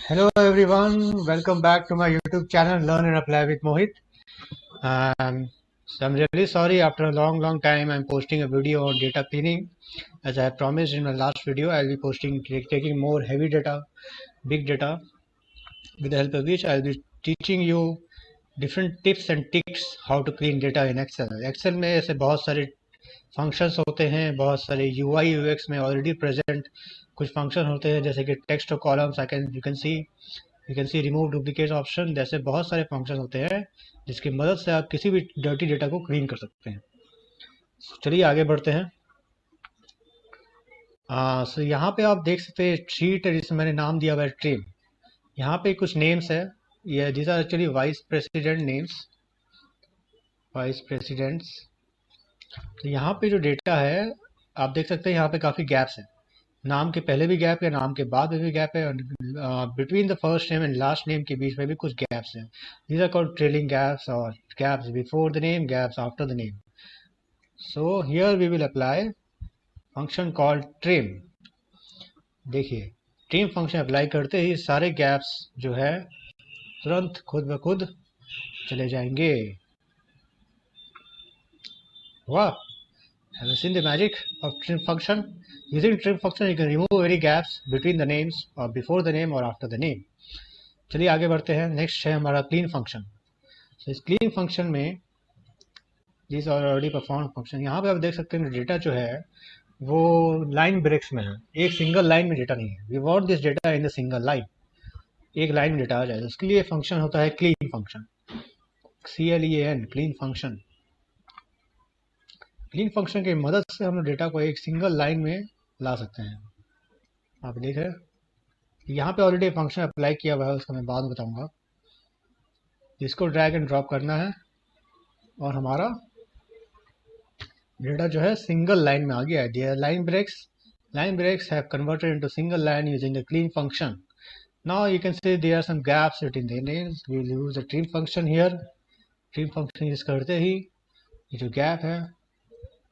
Hello everyone, welcome back to my YouTube channel Learn and Apply with Mohit. So I'm really sorry, after a long time I'm posting a video on data cleaning. As I promised in my last video, I'll be taking more heavy data, big data, with the help of which I'll be teaching you different tips and tricks how to clean data in Excel. Excel में ऐसे बहुत सारे functions होते हैं, बहुत सारे UI UX में already present कुछ फंक्शन होते हैं, जैसे कि टेक्स्ट और columns you can C remove duplicate option, जैसे बहुत सारे फंक्शन होते हैं जिसकी मदद से आप किसी भी डर्टी डेटा को क्लीन कर सकते हैं। चलिए आगे बढ़ते हैं। सो यहाँ पे आप देख सकते हैं शीट है जिसमें मैंने नाम दिया हुआ है ट्रिम। यहाँ पे कुछ नेम्स है, ये this are actually vice president names, vice presidents. तो यहाँ पे जो डेटा है आप देख सकते हैं यहाँ पे काफ़ी गैप्स है, नाम के पहले भी गैप है, नाम के बाद में भी गैप है, और between the first name and last name के बीच में भी कुछ गैप्स हैं। These are called trailing gaps और gaps before the name, gaps after the name. So here we will apply function called trim. देखिए ट्रिम फंक्शन अप्लाई करते ही सारे गैप्स जो है तुरंत खुद ब खुद चले जाएंगे। वाह! Have you seen the magic of trim function? Using trim function, you can remove any gaps between the names or before the name or after the name. चलिए आगे बढ़ते हैं। नेक्स्ट है हमारा क्लीन फंक्शन। तो इस क्लीन फंक्शन में this already perform function, यहाँ पे आप देख सकते हैं डेटा जो है वो लाइन ब्रेक्स में है, एक सिंगल लाइन में डेटा नहीं है। We want this data in the single line, एक लाइन में डेटा आ जाए, उसके लिए फंक्शन होता है clean function, CLEAN, clean function. Clean function की मदद से हम डेटा को एक सिंगल लाइन में ला सकते हैं। आप देख रहे हैं यहाँ पे ऑलरेडी फंक्शन अप्लाई किया हुआ है, उसका मैं बाद में बताऊंगा। इसको ड्रैग एंड ड्रॉप करना है और हमारा डेटा जो है सिंगल लाइन में आ गया है। There line breaks have converted into single line using the clean function. Now you can see there are some gaps between the names, we will use the trim function here. Trim function use करते ही ये जो gap है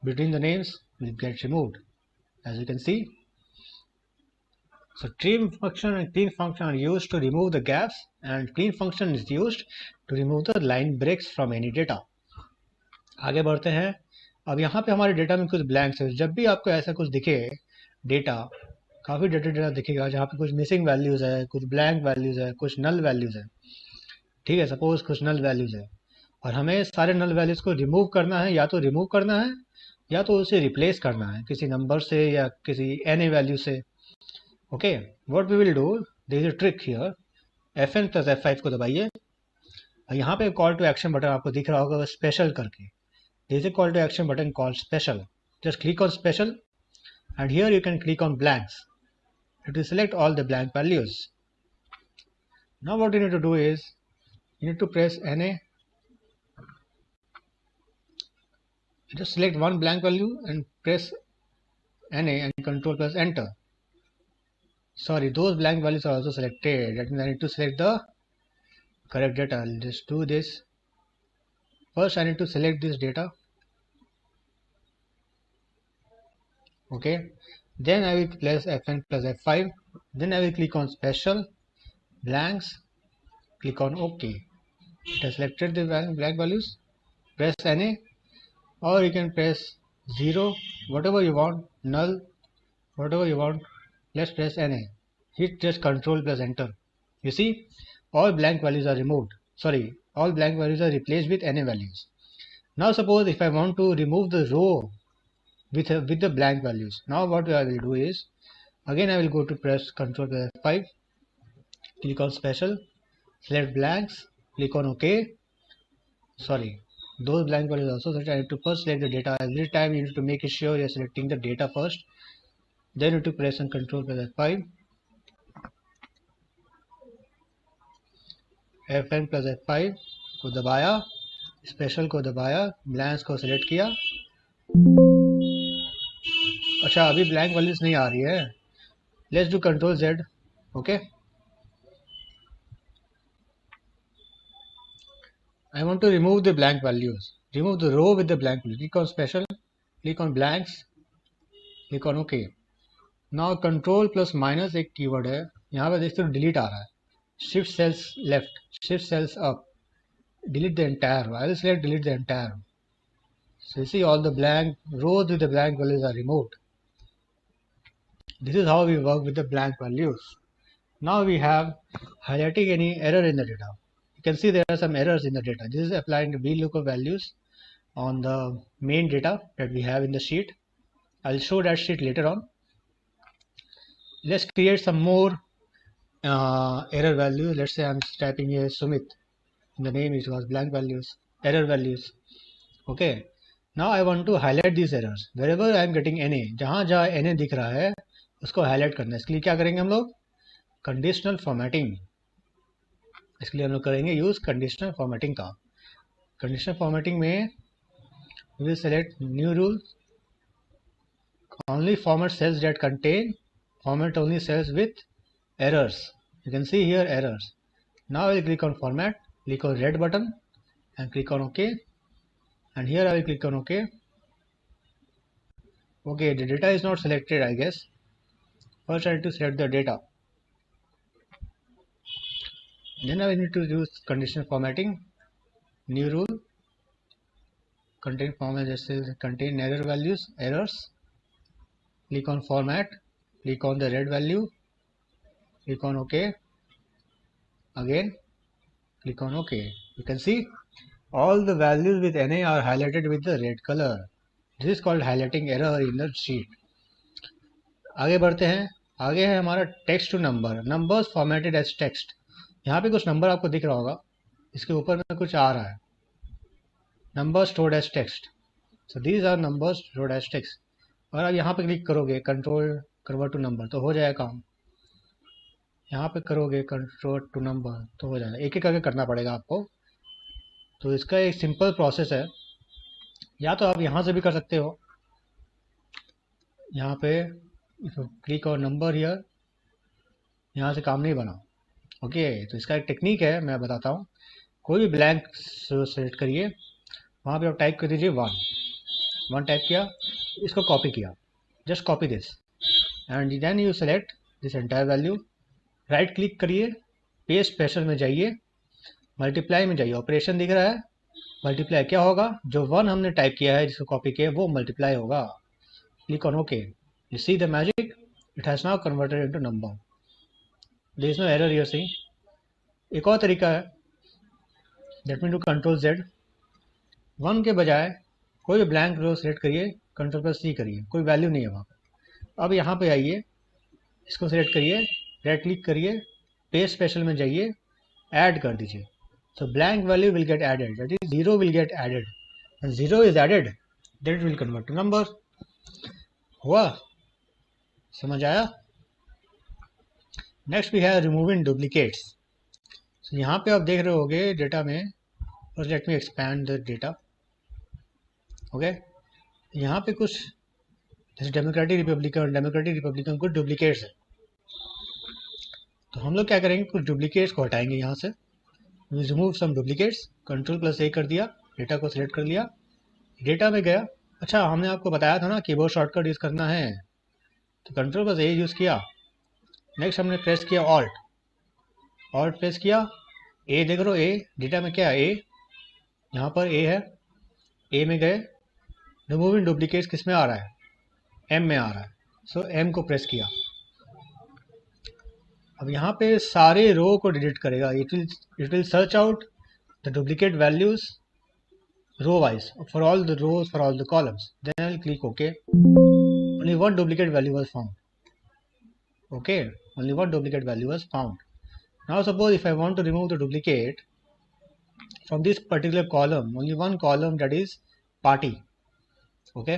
between the names will get removed, as you can see. So trim function and clean function are used to remove the gaps, and clean function is used to remove the line breaks from any data. आगे बढ़ते हैं। अब यहाँ पे हमारे data में कुछ blanks है। जब भी आपको ऐसा कुछ दिखे डेटा, काफ़ी डेटा दिखेगा जहाँ पे कुछ मिसिंग वैल्यूज़ है, कुछ ब्लैंक वैल्यूज़ है, कुछ नल वैल्यूज़ है। ठीक है, सपोज कुछ नल वैल्यूज़ है और हमें सारे नल वैल्यूज़ को रिमूव करना है, या तो रिमूव करना है या तो उसे रिप्लेस करना है किसी नंबर से या किसी एनी वैल्यू से। Okay, what we will do, there is a trick here. Fn plus F5 को दबाइए और यहाँ पे कॉल टू एक्शन बटन आपको दिख रहा होगा स्पेशल करके। There is a call to action button called special. Just click on special and here you can click on blanks. It will select all the blank values. Now what you need to do is you need to press NA, just select one blank value and press NA and control plus enter. Sorry, those blank values are also selected. That means I need to select the correct data. I'll just do this. First I need to select this data. Okay, then I will press Fn plus F5. Then I will click on special, blanks, click on OK. It has selected the blank values. Press NA, or you can press 0, whatever you want, null, whatever you want. Let's press NA. Hit just control plus enter. You see, all blank values are removed. Sorry, all blank values are replaced with NA values. Now suppose if I want to remove the row with the blank values, now what I will do is, again I will go to press control plus F5, click on special, select blanks, click on OK. Sorry, those blank values also that I need to first select the data. Every time you need to make sure you're selecting the data first. Then you need to press on control plus F5. Fn plus F5 को दबाया, special को दबाया, blanks को select किया। अच्छा, अभी blank values नहीं आ रही है। Let's do control Z. Okay, I want to remove the blank values. Remove the row with the blank value. Click on special, click on blanks, click on OK. Now control plus minus एक keyword है, यहाँ पे देखते हो delete आ रहा है। shift cells left, shift cells up, delete the entire row. I will select delete the entire row. So you see all the blank rows with the blank values are removed. This is how we work with the blank values. Now we have highlighting any error in the data. You can see there are some errors in the data. This is applying the VLOOKUP values on the main data that we have in the sheet. I'll show that sheet later on. Let's create some more error values. Let's say I'm typing here Sumit. In the name it was blank values, error values. Okay. Now I want to highlight these errors. Wherever I am getting NA, जहाँ जहाँ NA दिख रहा है उसको highlight करना है. इसके लिए क्या करेंगे हम लोग? Conditional formatting. इसके लिए हम लोग करेंगे यूज कंडीशनल फॉर्मेटिंग का. कंडीशनल फॉर्मेटिंग में we will select new rule, only format cells that contain, format only cells with errors. You can see here errors. Now I will click on format, click on red button and click on OK, and here I will click on OK. Okay, the data is not selected, I guess. First I need to select the data, then I will need to use conditional formatting, new rule, contain format cells contain error values, errors. Click on format, click on the red value, click on OK, again click on OK. You can see all the values with NA are highlighted with the red color. This is called highlighting error in the sheet. आगे बढ़ते हैं. आगे है हमारा text to number, numbers formatted as text. यहाँ पे कुछ number आपको दिख रहा होगा, इसके ऊपर में कुछ आ रहा है, numbers stored as text. So these are numbers stored as text. और आप यहाँ पे क्लिक करोगे कंट्रोल कन्वर्ट टू नंबर तो हो जाएगा काम. यहाँ पे करोगे कंट्रोल टू नंबर तो हो जाएगा. एक एक करके करना पड़ेगा आपको. तो इसका एक सिंपल प्रोसेस है. या तो आप यहाँ से भी कर सकते हो. यहाँ पे क्लिक और नंबर हियर, यहाँ से काम नहीं बना. ओके, तो इसका एक टेक्निक है, मैं बताता हूँ. कोई भी ब्लैंक सेलेक्ट करिए, वहाँ पे आप टाइप कर दीजिए 1 टाइप किया, इसको कॉपी किया, just copy this and then you select this entire value. Right click करिए, पेस्ट स्पेशल में जाइए, मल्टीप्लाई में जाइए. ऑपरेशन दिख रहा है, मल्टीप्लाई क्या होगा? जो 1 हमने टाइप किया है जिसको कॉपी किया वो मल्टीप्लाई होगा. Click on okay. You see the magic, it has now converted into number. There is no error here. See एक और तरीका है, that mean to control Z. 1 के बजाय कोई भी ब्लैंक रो सेलेक्ट करिए, कंट्रोल+C करिए, कोई वैल्यू नहीं है वहाँ पर. अब यहाँ पे आइए, इसको सेलेक्ट करिए, राइट क्लिक करिए, पेस्ट स्पेशल में जाइए, ऐड कर दीजिए. So blank value will get added, that is 0 will get added. When 0 is added, then it will convert to number. हुआ? समझ आया? Next we have removing duplicates. So यहाँ पे आप देख रहे होगे डेटा में, first let me expand the data. Okay? यहाँ पे कुछ जैसे डेमोक्रेटिक रिपब्लिकन कुछ डुप्लीकेट्स है. तो हम लोग क्या करेंगे, कुछ डुप्लीकेट्स को हटाएंगे यहाँ से. रिमूव सम डुप्लीकेट्स, कंट्रोल+A कर दिया, डेटा को सिलेक्ट कर लिया, डेटा में गया. अच्छा, हमने आपको बताया था ना कीबोर्ड शॉर्टकट यूज़ करना है, तो कंट्रोल+A यूज़ किया. नेक्स्ट हमने प्रेस किया ऑल्ट प्रेस किया, ए देख रहे हो, ए डेटा में क्या है, ए यहाँ पर ए है, ए में गए. रिमूविंग डुप्लीकेट्स किस में आ रहा है? एम में आ रहा है. सो एम को प्रेस किया. अब यहाँ पे सारे रो को डिलीट करेगा. It will search out the duplicate values row wise for all the rows, for all the columns. Then I will click okay. Only 1 duplicate value was found. Okay, only 1 duplicate value was found. Now suppose if I want to remove the duplicate from this particular column, only one column, that is party. Okay,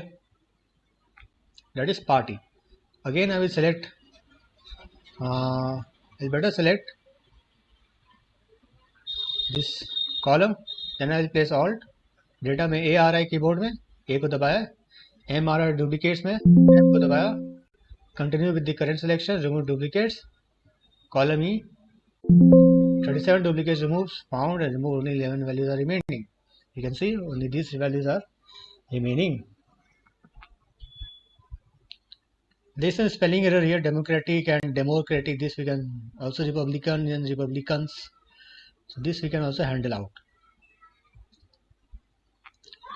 that is party. Again I will select I'll better select this column, then I will place alt. Data में ए आ रहा है keyboard में, ए को दबाया, M आ रहा है duplicates में, M को दबाया. Continue with the current selection, remove duplicates, column E, 37 duplicates removed, found and removed, only 11 values are remaining. You can see only these values are remaining. There's a spelling error here, democratic and democratic. This we can also Republican and Republicans. So this we can also handle out.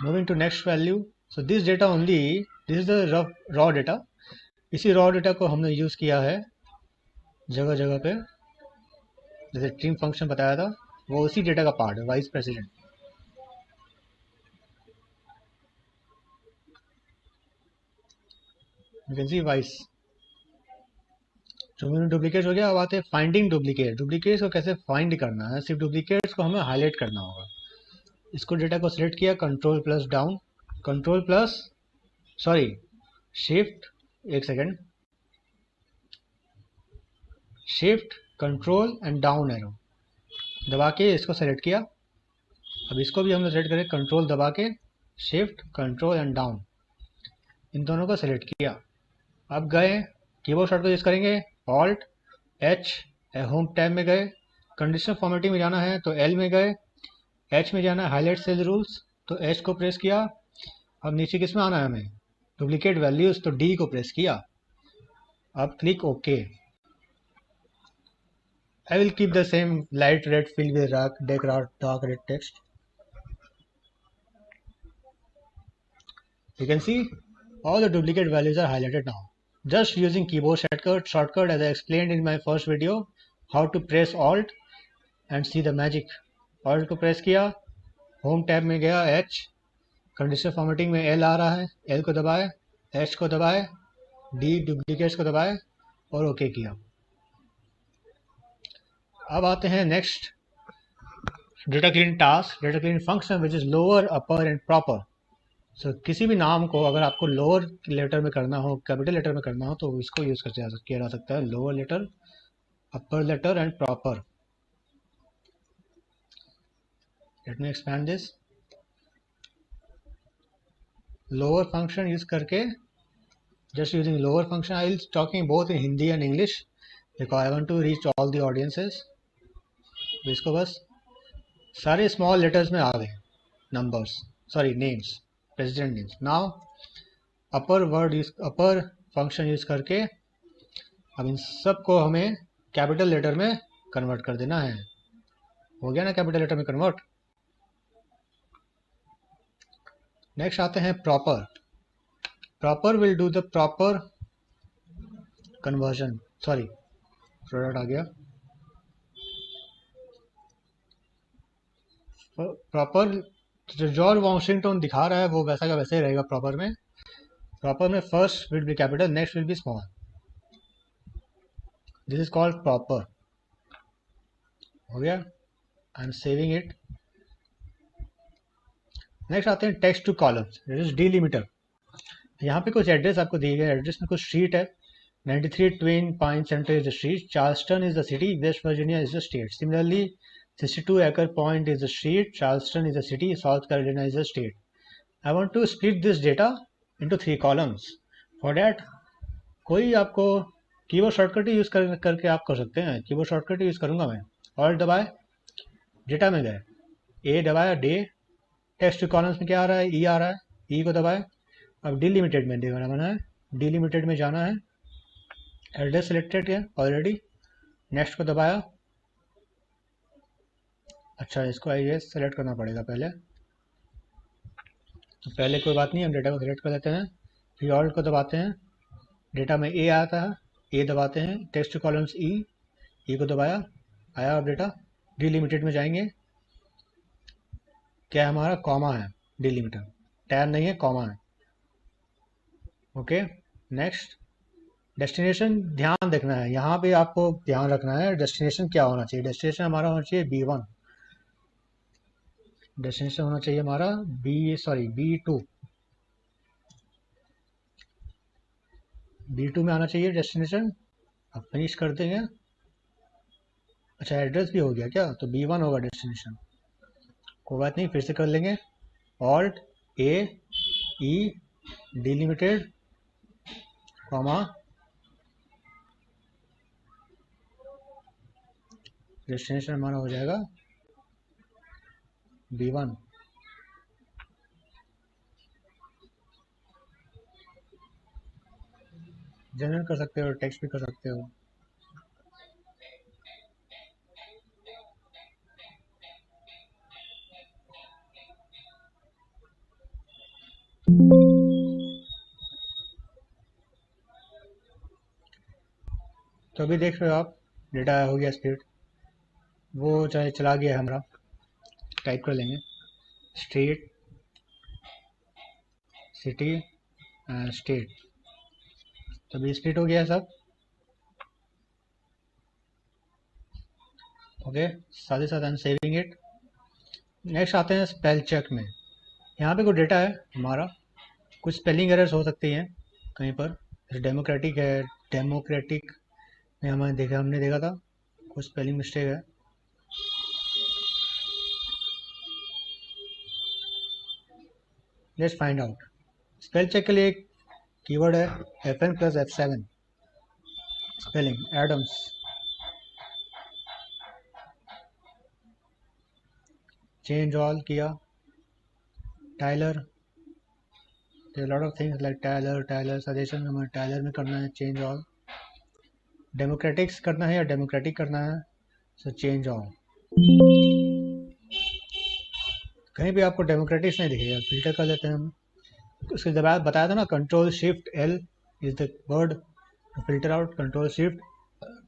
Moving to next value. So this data only, this is the raw data. इसी raw data को हमने use किया है जगह जगह पे, जैसे trim function बताया था, वो उसी डेटा का पार्ट है, vice president. You can C vice. Duplicate हो गया. अब आते हैं फाइंडिंग डुप्लीकेट. डुप्लीकेट्स को कैसे फाइंड करना है, सिर्फ डुप्लीकेट्स को हमें हाईलाइट करना होगा. इसको डेटा को सिलेक्ट किया, control plus down, control plus sorry shift, एक second, shift control and down arrow दबा के इसको सेलेक्ट किया. अब इसको भी हमने सेलेक्ट करें, कंट्रोल दबा के शिफ्ट कंट्रोल एंड डाउन, इन दोनों को सेलेक्ट किया. अब गए कीबोर्ड शॉर्टकट यूज करेंगे, ऑल्ट एच, होम टैब में गए, कंडीशनल फॉर्मेटिंग में जाना है तो एल में गए, एच में जाना है हाईलाइट सेल रूल्स तो एच को प्रेस किया. अब नीचे किस में आना है हमें, डुप्लीकेट वैल्यूज, तो डी को प्रेस किया. अब click okay. I will keep the same light red fill with dark red text. You can see all the duplicate values are highlighted now. Just using keyboard shortcut as I explained in my first video, how to press Alt and see the magic. Alt को press किया, Home tab में गया H, conditional formatting में L आ रहा है, L को दबाए, H को दबाए, D डुप्लीकेट्स को दबाए और ओके किया. अब आते हैं next data clean task, data clean function which is lower, upper and proper. So किसी भी नाम को अगर आपको लोअर लेटर में करना हो, कैपिटल लेटर में करना हो, तो इसको यूज किया जा सकता है, lower letter, upper letter and proper. Let me expand this. Lower function use करके, just using lower function, I will talking both in Hindi and English because I want to reach all the audiences. इसको बस सारे small letters में आ गए numbers, sorry names, president names. Now upper function use करके अब इन सब को हमें कैपिटल लेटर में कन्वर्ट कर देना है. हो गया ना कैपिटल लेटर में कन्वर्ट. नेक्स्ट आते हैं proper. Proper will do the proper conversion, sorry product आ गया. प्रॉपर जो जॉर्ज वॉशिंगटन दिखा रहा है वो वैसा का वैसे ही रहेगा. प्रॉपर में first will be capital, next will be small. This is called proper. हो गया, I am saving it. Next आते हैं text to columns, that is delimiter. यहाँ पे कुछ एड्रेस आपको दिए गए, एड्रेस में कुछ स्ट्रीट है. 93 twin pine centre is the street, Charleston is the city, West Virginia is the state. Similarly 62 Acre Point is the street, Charleston is the city, South Carolina is the state. I want to split this data into 3 columns. For that, कोई आपको keyboard shortcut ही use करके आप कर सकते हैं. Keyboard shortcut ही use करूँगा मैं. Alt दबाए, डेटा में गए, ए दबाया, डे, टेक्स्ट कॉलम्स में क्या आ रहा है, ई आ रहा है, ई को दबाए. अब डिलिमिटेड में देना है, डिलिमिटेड में जाना है, एड्रेस सेलेक्टेड है ऑलरेडी, नेक्स्ट को दबाया. अच्छा, इसको आई गेस सेलेक्ट करना पड़ेगा पहले, तो पहले कोई बात नहीं, हम डेटा को सेलेक्ट कर लेते हैं. फिर ऑल्ट को दबाते हैं, डेटा में ए आता है, ए दबाते हैं, टेक्स्ट कॉलम्स ई, ई को दबाया, आया अब डेटा. डिलिमिटेड में जाएंगे, क्या हमारा कॉमा है, डिलिमिटर, टैब नहीं है, कॉमा है. Okay, next. डेस्टिनेशन ध्यान देखना है, यहाँ पे आपको ध्यान रखना है डेस्टिनेशन क्या होना चाहिए. डेस्टिनेशन हमारा होना चाहिए B1. डेस्टिनेशन होना चाहिए हमारा B2. B2 में आना चाहिए डेस्टिनेशन. अब फिनिश कर देंगे. अच्छा, एड्रेस भी हो गया क्या, तो B1 होगा डेस्टिनेशन. कोई बात नहीं, फिर से कर लेंगे. ऑल्ट ए ई डिलिमिटेड कॉमा डेस्टिनेशन हमारा हो जाएगा B1. जनरल कर सकते हो, टेक्स्ट भी कर सकते हो। तो अभी देख रहे हो आप, डेटा हो गया स्प्लिट, वो चाहे चला गया है हमारा। टाइप कर लेंगे स्ट्रीट, सिटी एंड स्टेट, तो अभी स्प्लिट हो गया सब। ओके, साथ ही साथ आई एम सेविंग इट। नेक्स्ट आते हैं स्पेल चेक में। यहाँ पे कोई डेटा है हमारा, कुछ स्पेलिंग एरर्स हो सकती हैं कहीं पर, जैसे डेमोक्रेटिक है, डेमोक्रेटिक में हमने देखा था कुछ स्पेलिंग मिस्टेक है। Let's find out. Spell check के लिए एक कीवर्ड है FN plus F7, spelling Adams, change all किया, Tyler, lot of things like Tyler suggestion हमें टाइलर में करना है, चेंज ऑल। डेमोक्रेटिक्स करना है या डेमोक्रेटिक करना है, सो चेंज ऑल। कहीं भी आपको डेमोक्रेटिक्स नहीं दिखेगा, फिल्टर कर लेते हैं हम। उसके बाद बताया था ना, Ctrl+Shift+L is the word to filter out,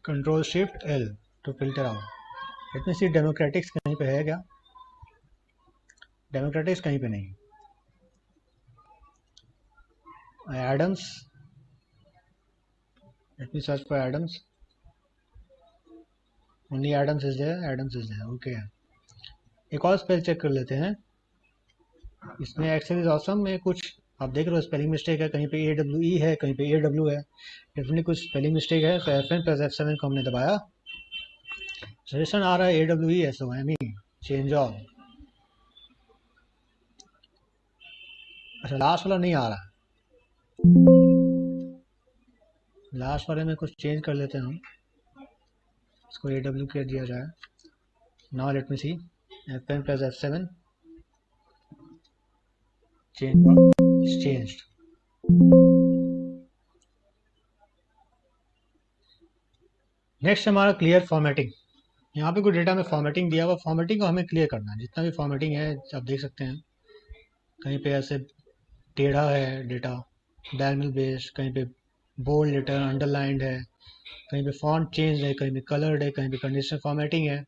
Ctrl+Shift+L to filter out. इतनी सी डेमोक्रेटिक्स कहीं पे है क्या? डेमोक्रेटिक्स कहीं पे नहीं। Adams, let me search for Adams, only Adams is there, Adams is there, okay. एक और स्पेल चेक कर लेते हैं। इसमें एक्सेल इज ऑसम में कुछ आप देख रहे हो स्पेलिंग मिस्टेक है, कहीं पे AWE है, कहीं पे AW है, डेफिनेटली कुछ स्पेलिंग मिस्टेक है। तो FN प्लस F7 को हमने दबाया, सजेशन आ रहा है AWE चेंज ऑल। अच्छा, लास्ट वाला नहीं आ रहा, लास्ट वाले में कुछ चेंज कर लेते हैं हम, इसको AW कर दिया जाए। नाउ लेट मी सी, FN plus F7 changed. Next हमारा क्लियर फॉर्मेटिंग। यहाँ पे कोई डेटा में फॉर्मेटिंग दिया हुआ, फॉर्मेटिंग को हमें क्लियर करना है। जितना भी फॉर्मेटिंग है आप देख सकते हैं, कहीं पे ऐसे टेढ़ा है डेटा, डायगोनल बेस, कहीं पे बोल्ड लेटर अंडरलाइंड है, कहीं पे फॉन्ट चेंज है, कहीं पे कलर्ड है, कहीं पे कंडीशनल फॉर्मेटिंग है।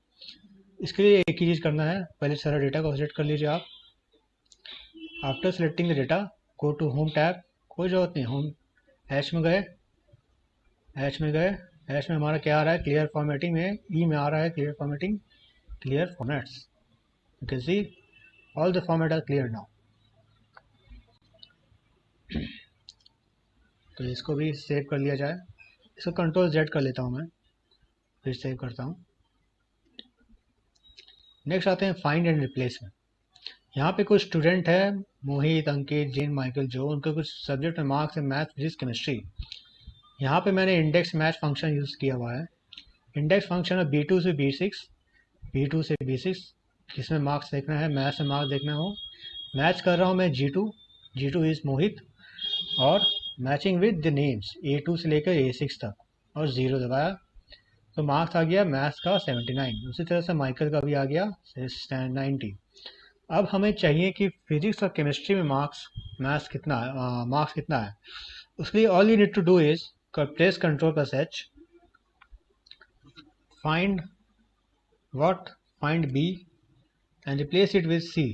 इसके लिए एक ही चीज़ करना है, पहले सारा डेटा को सिलेक्ट कर लीजिए आप। After selecting the data, go to home tab, कोई ज़रूरत नहीं, होम हैश में गए, हैश में हमारा क्या आ रहा है, क्लियर फॉर्मेटिंग में ई में आ रहा है clear formatting, clear formats. You can see all the format are clear now. तो इसको भी सेव कर लिया जाए, इसको Ctrl+Z कर लेता हूँ मैं, फिर सेव करता हूँ। नेक्स्ट आते हैं फाइंड एंड रिप्लेस में। यहाँ पे कुछ स्टूडेंट है, मोहित, अंकित, जिन, माइकल, जो, उनके कुछ सब्जेक्ट में मार्क्स है मैथ, फिजिक्स, केमिस्ट्री। यहाँ पे मैंने इंडेक्स मैच फंक्शन यूज़ किया हुआ है। इंडेक्स फंक्शन है B2 से B6, किसमें मार्क्स देखना है, मैथ में मार्क्स देखना हो। मैच कर रहा हूँ मैं G2 इज़ मोहित, और matching with the names A2 से लेकर A6 तक, और 0 दबाया तो मार्क्स आ गया मैथ्स का 79। उसी तरह से माइकल का भी आ गया 90। अब हमें चाहिए कि फिजिक्स और केमिस्ट्री में मार्क्स कितना है। उसके लिए all you need to do is press Ctrl+H, find B and replace it with C।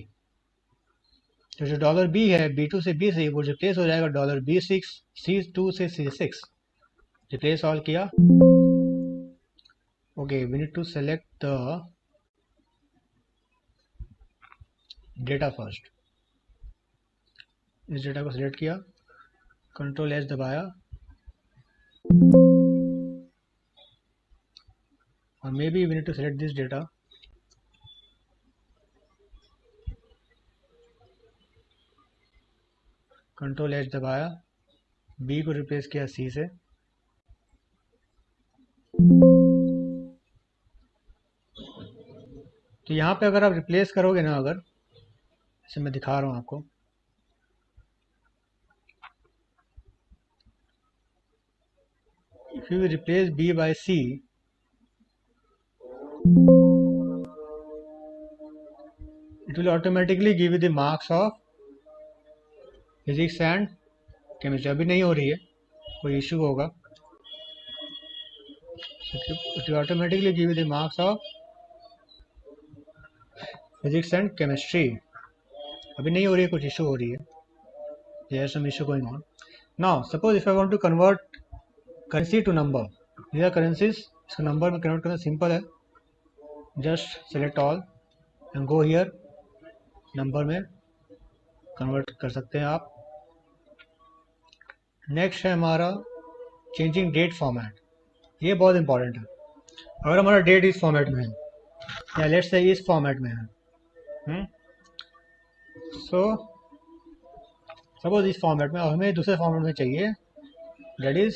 तो जो $B है B2 से B से, वो रिप्लेस हो जाएगा $B6 C2 से C6, रिप्लेस ऑल किया। Okay, we need to select the data first. इस डेटा को सिलेक्ट किया, Ctrl+H दबाया, और maybe we need to select this data. Ctrl+H दबाया, B को रिप्लेस किया C से। तो यहाँ पे अगर आप रिप्लेस करोगे ना, अगर जैसे मैं दिखा रहा हूँ आपको, if you replace B by C, it will automatically give you the marks of physics and chemistry. अभी नहीं हो रही है, कोई इशू होगा. It will automatically give you the marks of physics and chemistry. अभी नहीं हो रही है, कुछ इशू हो रही है. There is some issue going on. Now suppose if I want to convert currency to number, these are currencies. इसको नंबर में कन्वर्ट करना सिंपल है. Just select all and go here. Number में कन्वर्ट कर सकते हैं आप. नेक्स्ट है हमारा चेंजिंग डेट फॉर्मेट. ये बहुत इंपॉर्टेंट है. अगर हमारा डेट इस फॉर्मेट में है या लेट्स से इस फॉर्मेट में है, सो सपोज इस फॉर्मेट में, और हमें दूसरे फॉर्मेट में चाहिए, दैट इज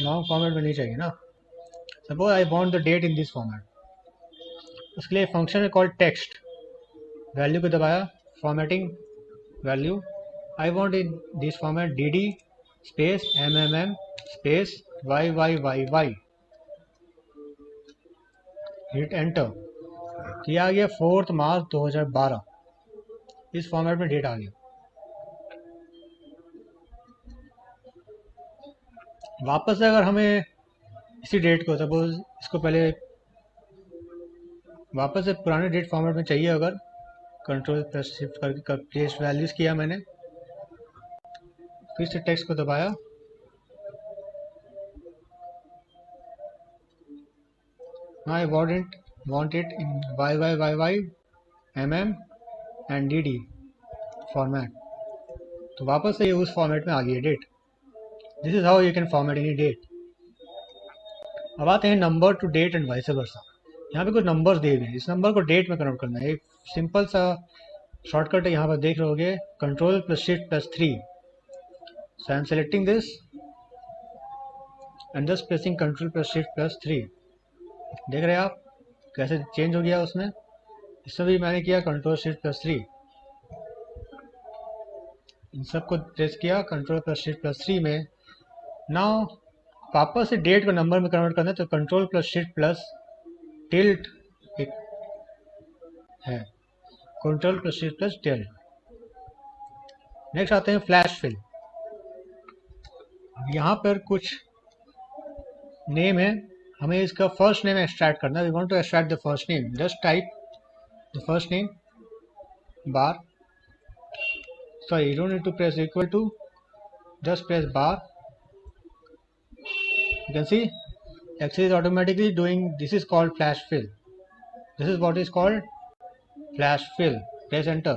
लॉन्ग फॉर्मेट में नहीं चाहिए ना. Suppose I want the date in this format. उसके लिए फंक्शन है कॉल्ड टेक्स्ट. वैल्यू को दबाया, formatting value. I want in this format dd space mmm space yyyy. Hit enter. तो ये आ गया 4 मार्च 2012. इस फॉर्मेट में डेट आ गया. वापस अगर हमें इसी डेट को, सपोज इसको पहले वापस से पुराने डेट फॉर्मेट में चाहिए, अगर कंट्रोल प्लस शिफ्ट करके प्लेस वैल्यूज किया मैंने, फिर से टेक्स्ट को दबाया, आई want it in yyyy mm and dd format. तो वापस से ये उस फॉर्मेट में आ गई है date. This is how you can format any date. अब आते हैं number to date and vice versa. यहाँ पे कुछ नंबर्स दिए गए हैं, इस नंबर को डेट में कन्वर्ट करना है. एक सिंपल सा शॉर्टकट है, यहाँ पर देख रहोगे, control plus shift plus 3. So I am selecting this and just pressing control plus shift plus 3. देख रहे हैं आप कैसे चेंज हो गया उसमें. इसमें भी मैंने किया कंट्रोल शिफ्ट प्लस 3. इन सबको प्रेस किया कंट्रोल प्लस शिफ्ट प्लस 3 में. नाउ वापस से डेट को नंबर में कन्वर्ट करना है, तो control plus shift plus tilt एक है, control plus shift plus tilt. Next आते हैं फ्लैश फिल. यहाँ पर कुछ नेम है, हमें इसका फर्स्ट नेम एक्सट्रैक्ट करना है. We want to extract the first name. Just type the first name bar. Sorry, you don't need to press equal to, just press bar. You can see Excel is automatically doing, this is called flash fill. This is what is called flash fill. Press enter.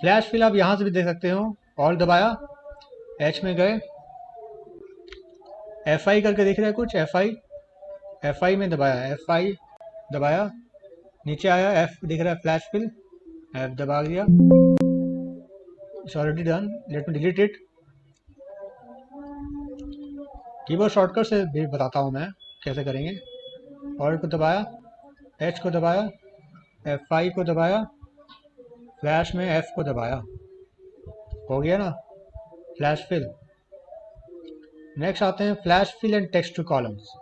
Flash fill आप यहाँ से भी देख सकते हो. All दबाया, H में गए, FI करके दिख रहा है कुछ, FI में दबाया, FI दबाया, नीचे आया, F दिख रहा है फ्लैश फिल, F दबा दिया. It's already done. Let me delete it. Keyboard shortcut से भी बताता हूँ मैं कैसे करेंगे. ऑल्ट को दबाया, H को दबाया, F5 को दबाया, फ्लैश में F को दबाया, हो गया ना फ्लैश फिल. नेक्स्ट आते हैं flash fill and text to columns.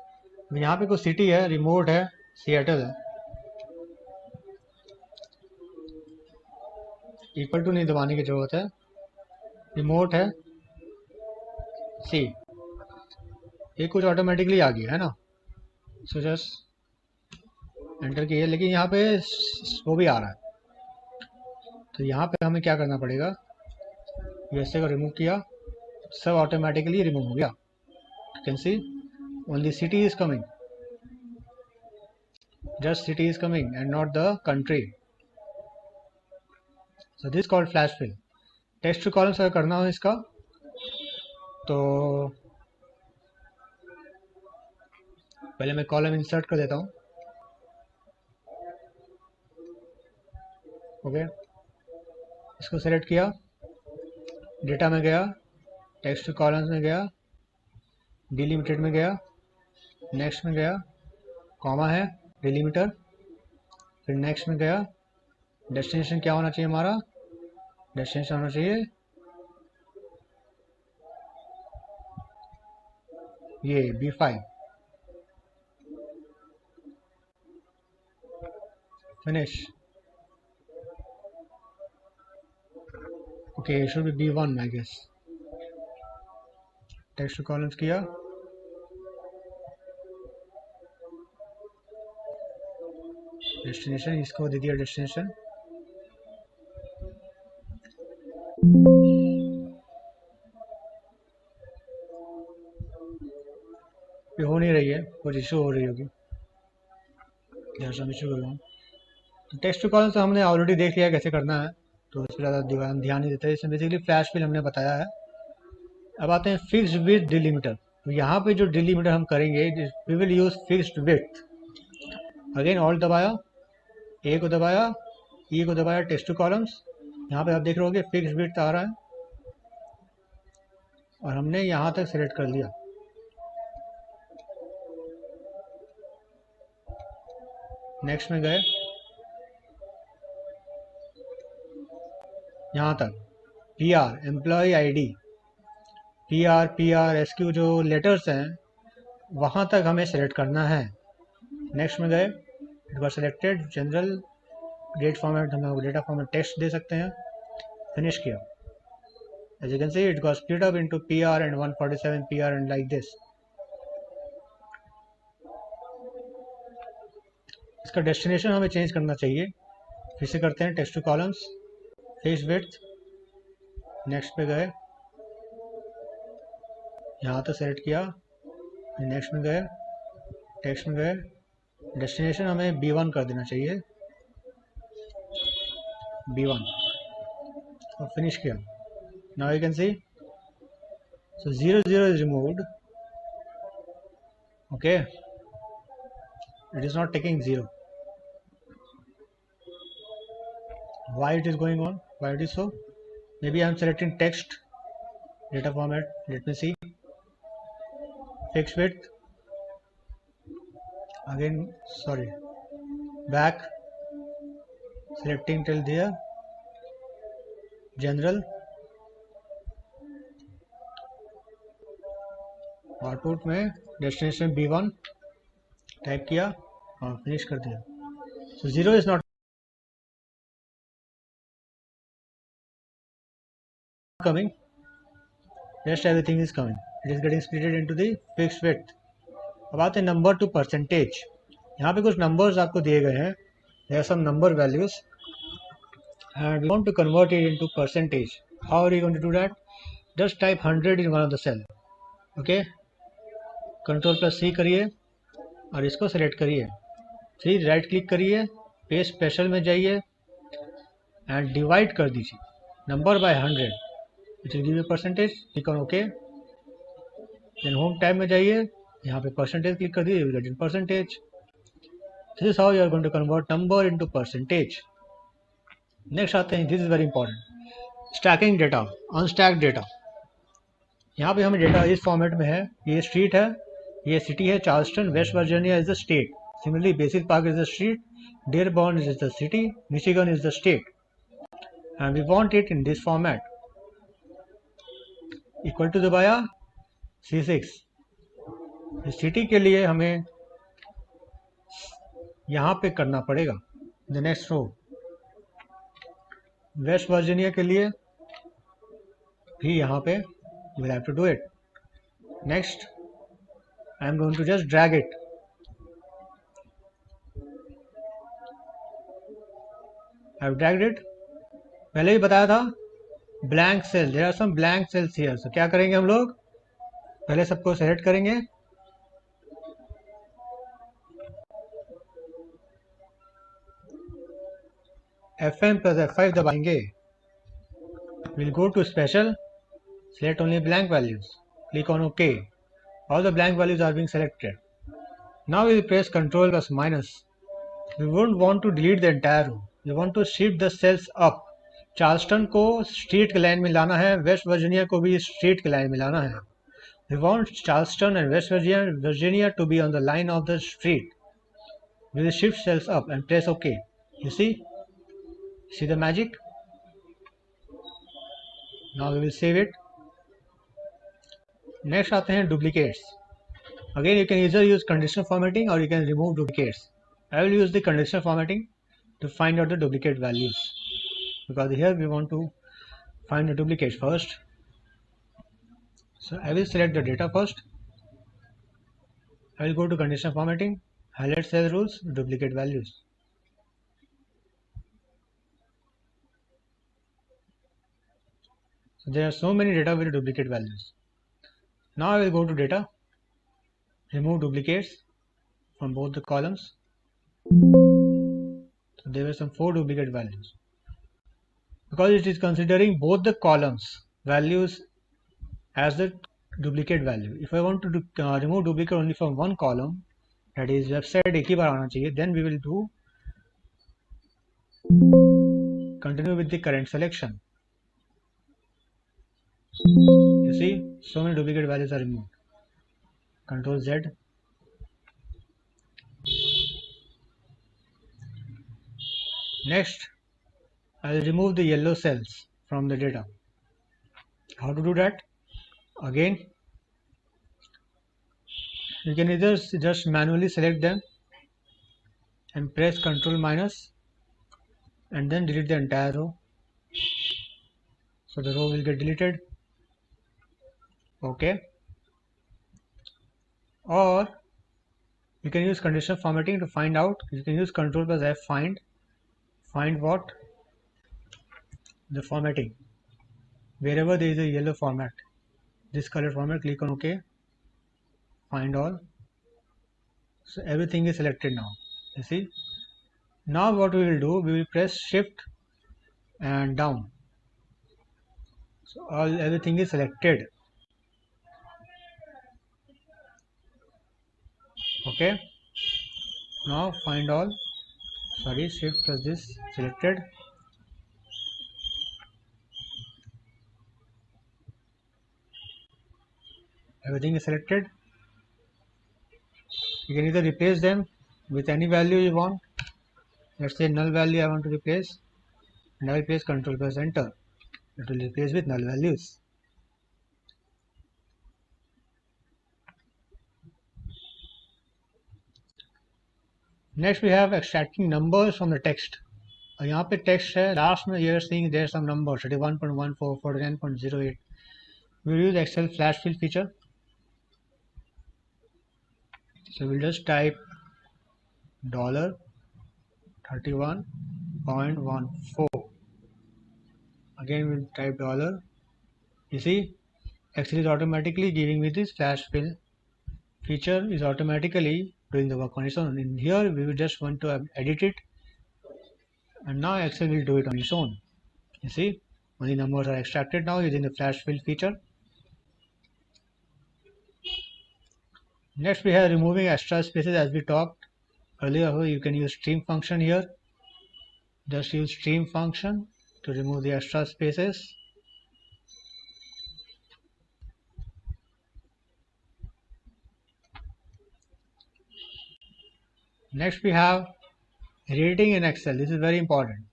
यहाँ पे कोई सिटी है, रिमोट है, सिएटल है. इक्वल टू नहीं दबाने की जरूरत है. रिमोट है सी. ये कुछ ऑटोमेटिकली आ गया है ना. सो जस्ट एंटर किए, लेकिन यहाँ पे वो भी आ रहा है. तो यहाँ पे हमें क्या करना पड़ेगा, यूएसए को रिमूव किया, सब ऑटोमेटिकली रिमूव हो गया. You can see only city is coming, just city is coming and not the country. So this called flash fill. Text to columns अगर करना हो इसका, तो पहले मैं कॉलम इंसर्ट कर देता हूँ. ओके, इसको सेलेक्ट किया, डेटा में गया, टेक्स्ट टू कॉलम्स में गया, डिलिमिटेड में गया, नेक्स्ट में गया, कॉमा है, डिलिमिटर, फिर नेक्स्ट में गया. डेस्टिनेशन क्या होना चाहिए हमारा, डेस्टिनेशन होना चाहिए ये B5. Finish. Okay, it should be B1 I guess. Text columns किया. डेस्टिनेशन इसको दे दिया डेस्टिनेशन. ये हो नहीं रही है, कुछ इशू हो रही होगी. इशू कर रहा हूँ. तो टेक्स्ट टू कॉलम से हमने ऑलरेडी देख लिया कैसे करना है, तो इस पर ज़्यादा ध्यान नहीं देते. इसमें बेसिकली फ्लैश फिल हमने बताया है. अब आते हैं फिक्स्ड विड्थ डिलीमीटर. तो यहाँ पे जो डिलीमीटर हम करेंगे, we will use fixed width. Again alt दबाया, ए को दबाया, ई को दबाया, टेक्स्ट टू कॉलम्स. यहाँ पे आप देख रहे होगे फिक्स्ड विड्थ आ रहा है और हमने यहाँ तक सिलेक्ट कर लिया. नेक्स्ट में गए, यहाँ तक PR employ ID, PR SQ जो लेटर्स हैं वहाँ तक हमें सेलेक्ट करना है. नेक्स्ट में गए, it was selected. General date format, हम डेटा फॉर्मेट टेक्स्ट दे सकते हैं. फिनिश किया. As you can see it got split up into PR and 147 PR and like this. इसका डेस्टिनेशन हमें चेंज करना चाहिए. फिर से करते हैं text to columns, fixed width. Next पे गए, यहाँ तक सेलेक्ट किया. नेक्स्ट में गए, टेक्स्ट में गए. डेस्टिनेशन हमें B1 कर देना चाहिए, B1, और फिनिश किया. Now you can C so 00 is removed. Okay, it is not taking 0. Why it is going on? Why it is so? Maybe I am selecting text data format. Let me see. Fixed width. Again, sorry. Back. Selecting till there. General. Output में destination B1 type किया और finish कर दिया. So 0 is not coming. Rest everything is coming. It is getting split into the fixed width. अब आते हैं number to percentage. यहाँ पे कुछ नंबर्स आपको दिए गए हैं. There are some number values and we want to convert it into percentage. How are you going to do that? Just type 100 in one of the cell. Okay. Ctrl+C करिए और इसको सेलेक्ट करिए. फिर right click करिए, paste special में जाइए and divide कर दीजिए number by 100. It will give you percentage. Click on OK. Then home tab में जाइए, यहाँ पे percentage क्लिक कर दीजिए, you will get in percentage. This is how you are going to convert number into percentage. Next आते हैं, this is very important. Stacking data, unstacked data. यहाँ पे हमें डेटा इस फॉर्मेट में है. ये स्ट्रीट है, ये सिटी है, Charleston, West Virginia is the state. Similarly, Basil Park is the street, Dearborn is the city, Michigan is the state, and we want it in this format. Equal to दबाया, C6. City के लिए हमें यहाँ पे करना पड़ेगा. The next row, West Virginia के लिए भी यहाँ पे you will have to do it. Next, I am going to just drag it. I have dragged it. पहले ही बताया था blank cell, there are some blank cells here. So क्या करेंगे हम लोग, पहले सबको सेलेक्ट करेंगे, F5 दबाएंगे. Will go to special, select only blank values, click on OK. All the blank values are being selected. Now we will press Ctrl+-. We won't want to delete the entire row. We want to shift the cells up. Charleston को street के line में लाना है, West Virginia को भी street के line में लाना है. We want Charleston and West Virginia to be on the line of the street. We will shift cells up and press OK. You see the magic? Now we will save it. Next आते हैं duplicates. Again, you can either use conditional formatting or you can remove duplicates. I will use the conditional formatting to find out the duplicate values, because here we want to find the duplicates first. So I will select the data first. I will go to conditional formatting, highlight cell rules, duplicate values. So there are so many data with duplicate values. Now I will go to data, remove duplicates from both the columns. So there were some 4 duplicate values. Because it is considering both the columns values as the duplicate value. If I want to remove duplicate only from one column, that is website एक ही बार आना चाहिए, then we will do continue with the current selection. You see, so many duplicate values are removed. Control Z. Next, I will remove the yellow cells from the data. How to do that? Again, you can either just manually select them and press Ctrl minus and then delete the entire row. So the row will get deleted. Okay. Or you can use conditional formatting to find out. You can use Ctrl plus F find what? The formatting. Wherever there is a yellow format, this color format, click on OK. Find all. So everything is selected now. You see. Now what we will do, we will press Shift and down. So everything is selected. Okay. Now find all. Sorry, Shift plus this selected. Everything is selected. You can either replace them with any value you want. Let's say null value I want to replace, and I will press Ctrl plus Enter. It will replace with null values. Next we have extracting numbers from the text. यहाँ पे text है, last में you are seeing there are some numbers 31.14, 49.08. We will use Excel flash fill feature. So we'll just type $31.14. Again we'll type dollar. You see, Excel is automatically giving me this flash fill feature, is automatically doing the work on its own. In here we will just want to edit it, and now Excel will do it on its own. You see, only numbers are extracted now using the flash fill feature. Next we have removing extra spaces, as we talked earlier. You can use stream function here. Just use stream function to remove the extra spaces. Next we have rating in Excel. This is very important.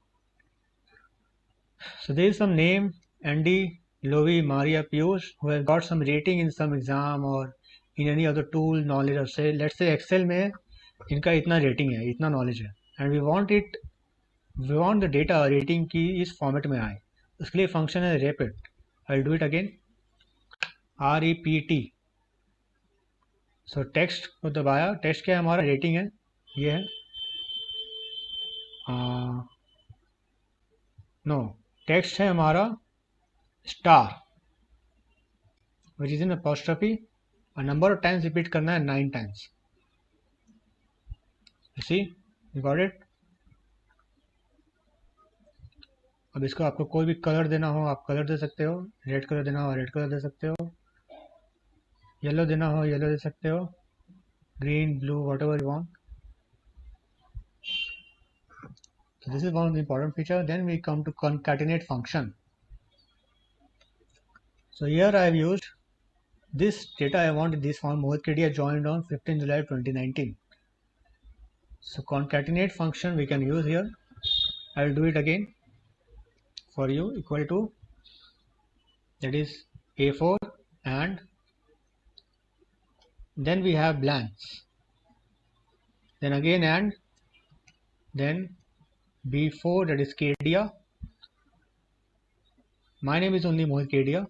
So there is some name Andy, Lovi, Maria, Piyush, who have got some rating in some exam or in any other tool, knowledge, or say let's say Excel में इनका इतना rating है, इतना knowledge है, and we want the data rating की इस format में आए. उसके लिए function है repeat. I'll do it again. REPT. So text को दबाया. Text क्या हमारा rating है, ये है. No, text है हमारा star, which is in apostrophe. A number of times repeat करना है 9 times. You see, you got it. अब इसको आपको कोई भी कलर देना हो आप कलर दे सकते हो, रेड कलर देना हो रेड कलर दे सकते हो, येलो देना हो येलो दे सकते हो, green blue whatever you want. So this is one of the important feature. Then we come to concatenate function. So here I have used this data I want in this form. Mohit Kedia joined on 15 July 2019. So concatenate function we can use here. I will do it again for you. Equal to that is A4, and then we have blanks, then again and, then B4, that is Kedia. My name is only Mohit Kedia.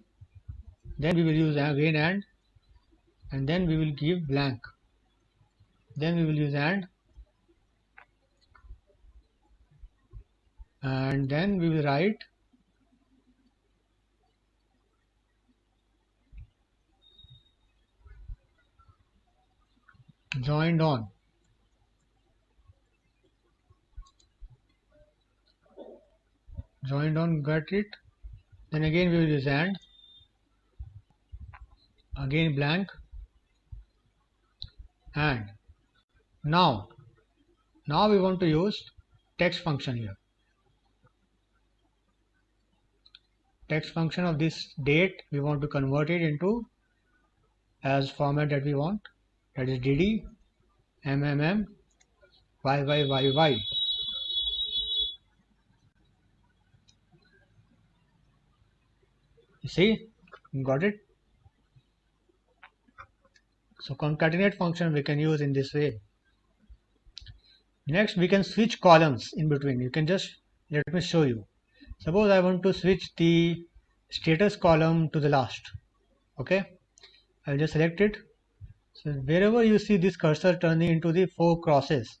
Then we will use again and then we will give blank. Then we will use and then we will write joined on. Joined on, got it. Then again we will use and, again blank, and now we want to use text function here. Text function of this date, we want to convert it into as format that we want, that is dd mmm yyyy. You see, got it? So concatenate function we can use in this way. Next we can switch columns in between. You can just, let me show you. Suppose I want to switch the status column to the last. Okay, I'll just select it. So wherever you see this cursor turning into the 4 crosses,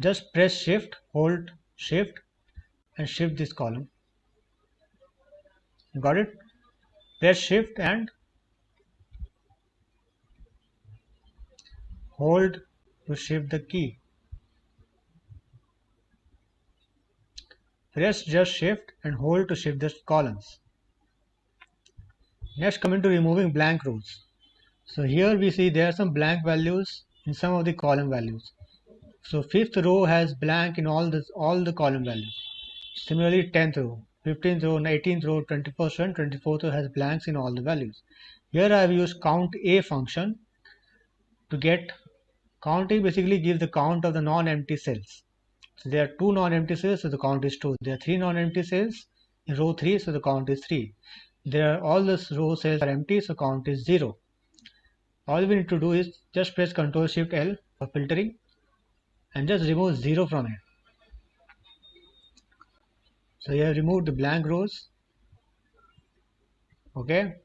just press shift, hold shift and shift this column. Got it? Press shift and hold to shift the key. Press just shift and hold to shift the columns. Next, coming to removing blank rows. So here we see there are some blank values in some of the column values. So 5th row has blank in all the column values. Similarly 10th row, 15th row, 18th row, 21st row and 24th row has blanks in all the values. Here I have used count A function to get, counting basically gives the count of the non-empty cells. So there are 2 non-empty cells, so the count is 2. There are 3 non-empty cells in row 3, so the count is 3. There are all the row cells are empty, so count is 0. All we need to do is just press Ctrl Shift L for filtering and just remove 0 from it. So you have removed the blank rows. Okay.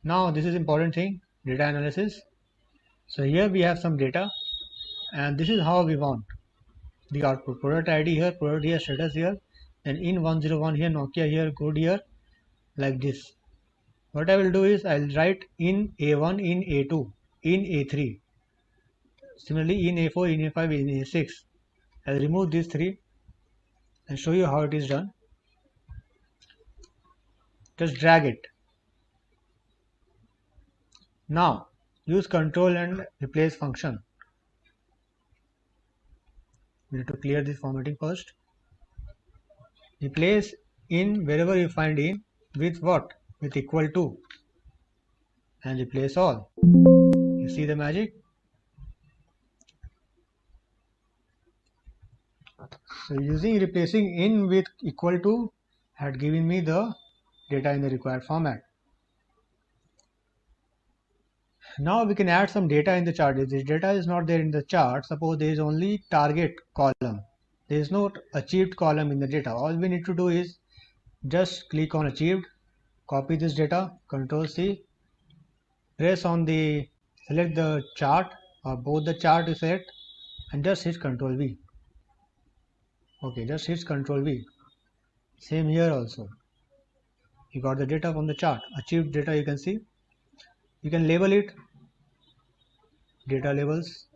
Now this is important thing, data analysis. So here we have some data and this is how we want the output. Product ID here, product here, status here, and in 101 here, Nokia here, code here, like this. What I will do is I will write in A1, in A2, in A3. Similarly in A4, in A5, in A6. I will remove these 3 and show you how it is done. Just drag it. Now use control and replace function. We need to clear this formatting first. Replace in wherever you find in with what? With equal to, and replace all. You see the magic? So using replacing in with equal to had given me the data in the required format. Now we can add some data in the chart. If this data is not there in the chart, suppose there is only target column, there is no achieved column in the data. All we need to do is just click on achieved, copy this data, Ctrl C, press on the, select the chart or both the chart you select and just hit Ctrl V. Okay, just hit Ctrl V. Same here also. You got the data from the chart, achieved data you can see. You can label it, data labels.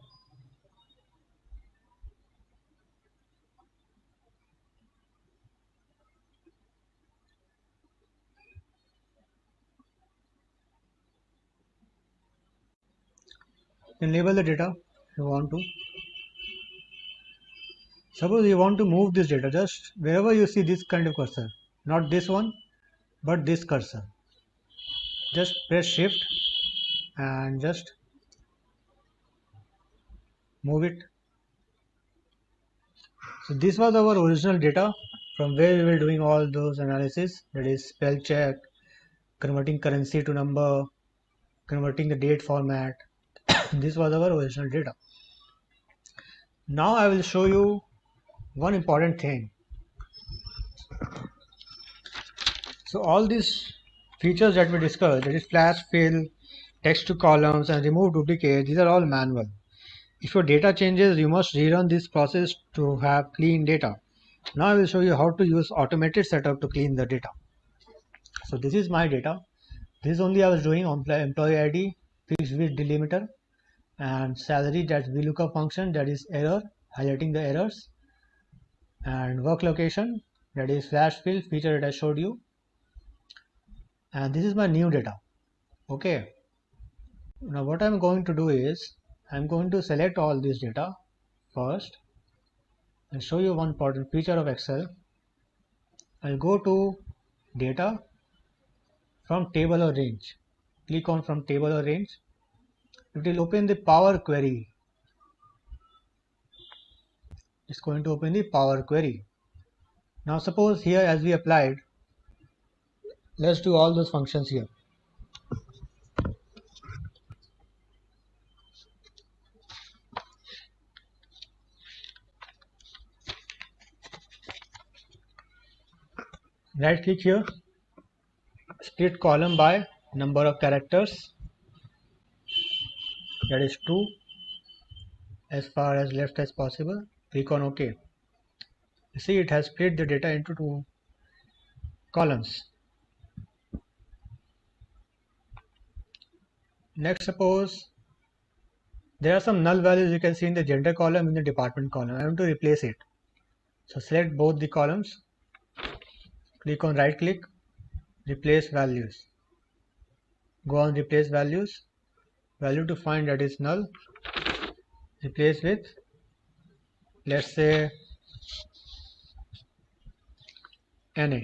You can label the data if you want to. Suppose you want to move this data, just wherever you see this kind of cursor, not this one, but this cursor, just press shift and just move it. So this was our original data from where we will doing all those analysis, that is spell check, converting currency to number, converting the date format. This was our original data. Now I will show you one important thing. So all these features that we discussed, that is flash, fill, text to columns and remove duplicate, these are all manual. If your data changes, you must rerun this process to have clean data. Now I will show you how to use automated setup to clean the data. So this is my data. This is only I was doing on employee ID, fixed with delimiter, and salary, that VLOOKUP function, that is error, highlighting the errors, and work location, that is flash fill feature that I showed you. And this is my new data. Okay. Now what I'm going to do is I'm going to select all this data first and show you one important feature of Excel. I'll go to data from table or range. Click on from table or range. It will open the Power Query. It's going to open the Power Query. Now suppose here, as we applied, let's do all those functions here. Right click here, split column by number of characters, that is 2, as far as left as possible. Click on OK. You see it has split the data into 2 columns. Next, suppose there are some null values you can see in the gender column, in the department column. I want to replace it. So select both the columns, click on right click, replace values. Go on replace values, value to find that is null, replace with, let's say, NA.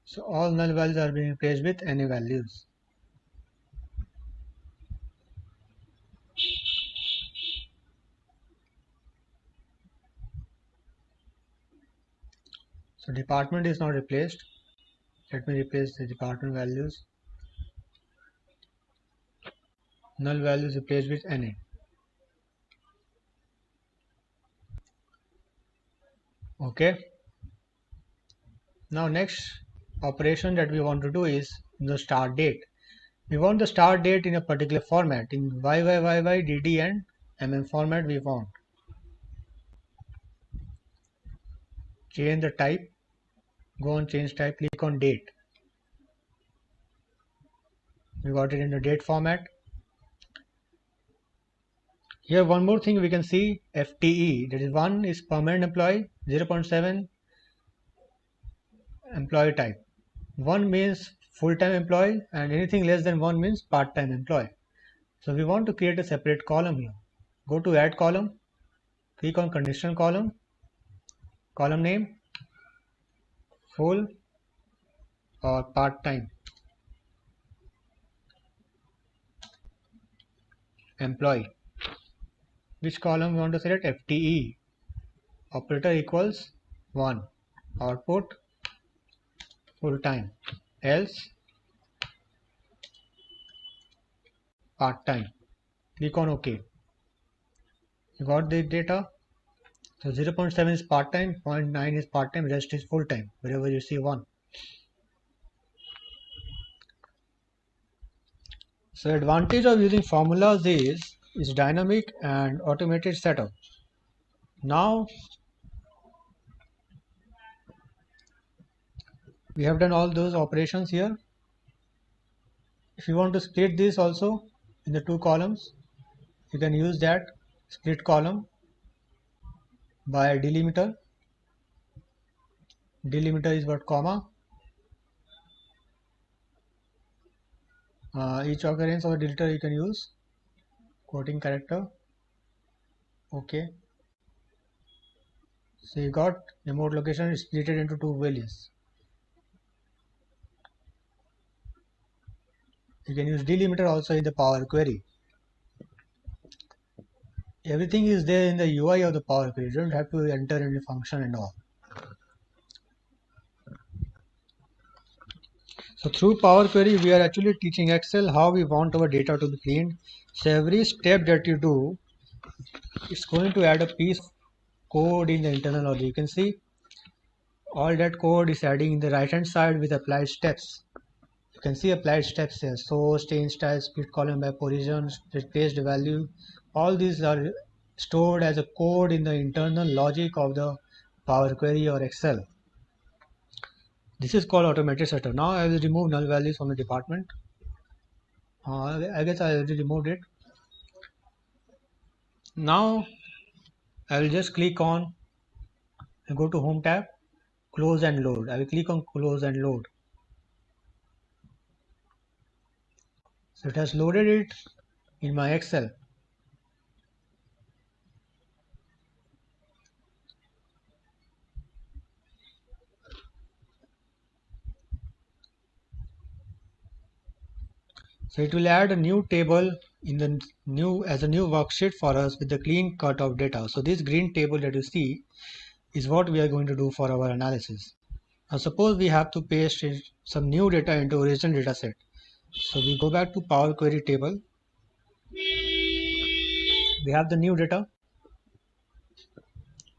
So all null values are being replaced with NA values. So department is not replaced. Let me replace the department values. Null values replaced with NA. Okay. Now next operation that we want to do is the start date. We want the start date in a particular format. In YYYY, DD and MM format we want. Change the type. Go on change type, click on date. We got it in the date format. Here one more thing we can see, FTE, that is 1 is permanent employee, 0.7 employee type. 1 means full-time employee and anything less than 1 means part-time employee. So we want to create a separate column here. Go to add column, click on conditional column, column name, full or part-time employee. Which column we want to select? FTE. Operator equals 1. Output full-time, else part-time. Click on OK. You got the data. So 0.7 is part-time, 0.9 is part-time, rest is full-time, wherever you see 1. So advantage of using formulas is dynamic and automated setup. Now we have done all those operations here. If you want to split this also in the 2 columns, you can use that split column by delimiter. Delimiter is what, comma. Each occurrence of a delimiter you can use quoting character. Okay. So you got remote location is split into 2 values. You can use delimiter also in the Power Query. Everything is there in the UI of the Power Query. You don't have to enter any function and all. So through Power Query, we are actually teaching Excel how we want our data to be cleaned. So every step that you do, it's going to add a piece of code in the internal logic. You can see all that code is adding in the right hand side with applied steps. You can see applied steps here: source, change style, split column by position, replace the value. All these are stored as a code in the internal logic of the Power Query or Excel. This is called automated setup. Now I will remove null values from the department. I guess I already removed it. Now I will just click on and go to Home tab, close and load. I will click on close and load. So it has loaded it in my Excel. So it will add a new table in the as a new worksheet for us with the clean cut of data. So this green table that you see is what we are going to do for our analysis. Now suppose we have to paste some new data into original data set. So we go back to Power Query table. We have the new data.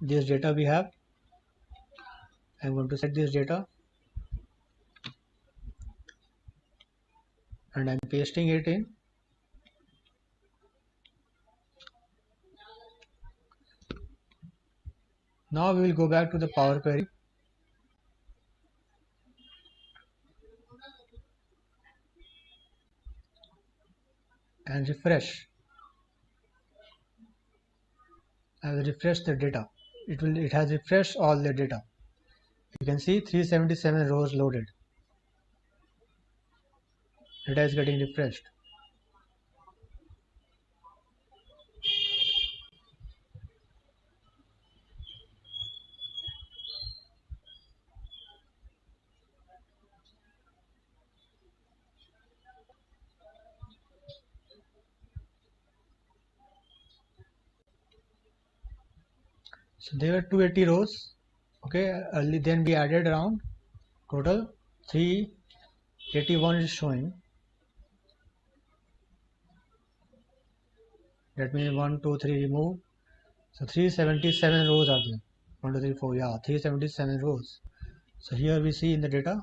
This data we have. I'm going to set this data and I'm pasting it in. Now we will go back to the Power Query and refresh. I will refresh the data. It has refreshed all the data. You can see 377 rows loaded. Data is getting refreshed. So there were 280 rows. Okay, then we added around total 381 is showing. That means 1, 2, 3 remove. So 377 rows are there. 1, 2, 3, 4. Yeah, 377 rows. So here we see in the data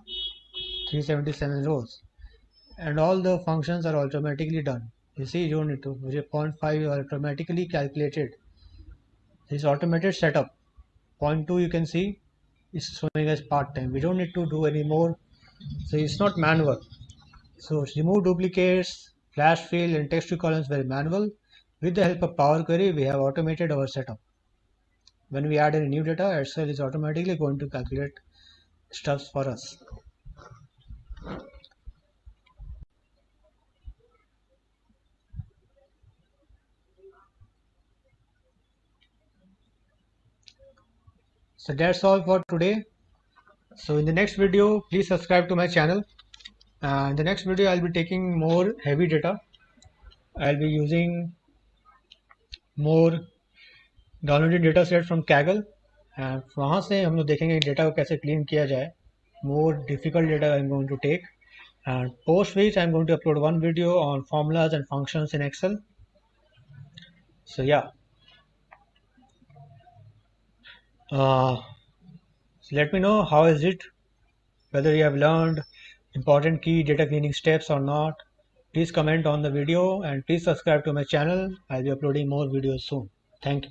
377 rows, and all the functions are automatically done. You see, you don't need to. 0.5 are automatically calculated. This automated setup. 0.2 you can see is showing as part-time. We don't need to do any more. So it's not manual. So remove duplicates, flash fill, and text to columns were manual. With the help of Power Query, we have automated our setup. When we add any new data, Excel is automatically going to calculate stuff for us. So that's all for today. So in the next video, please subscribe to my channel. In the next video, I'll be taking more heavy data. I'll be using more downloaded data set from Kaggle. And वहाँ से हम लोग देखेंगे data को कैसे clean किया जाए. More difficult data I'm going to take. And post which I'm going to upload one video on formulas and functions in Excel. So yeah. So let me know how is it, whether you have learned important key data cleaning steps or not. Please comment on the video and please subscribe to my channel. I'll be uploading more videos soon. Thank you.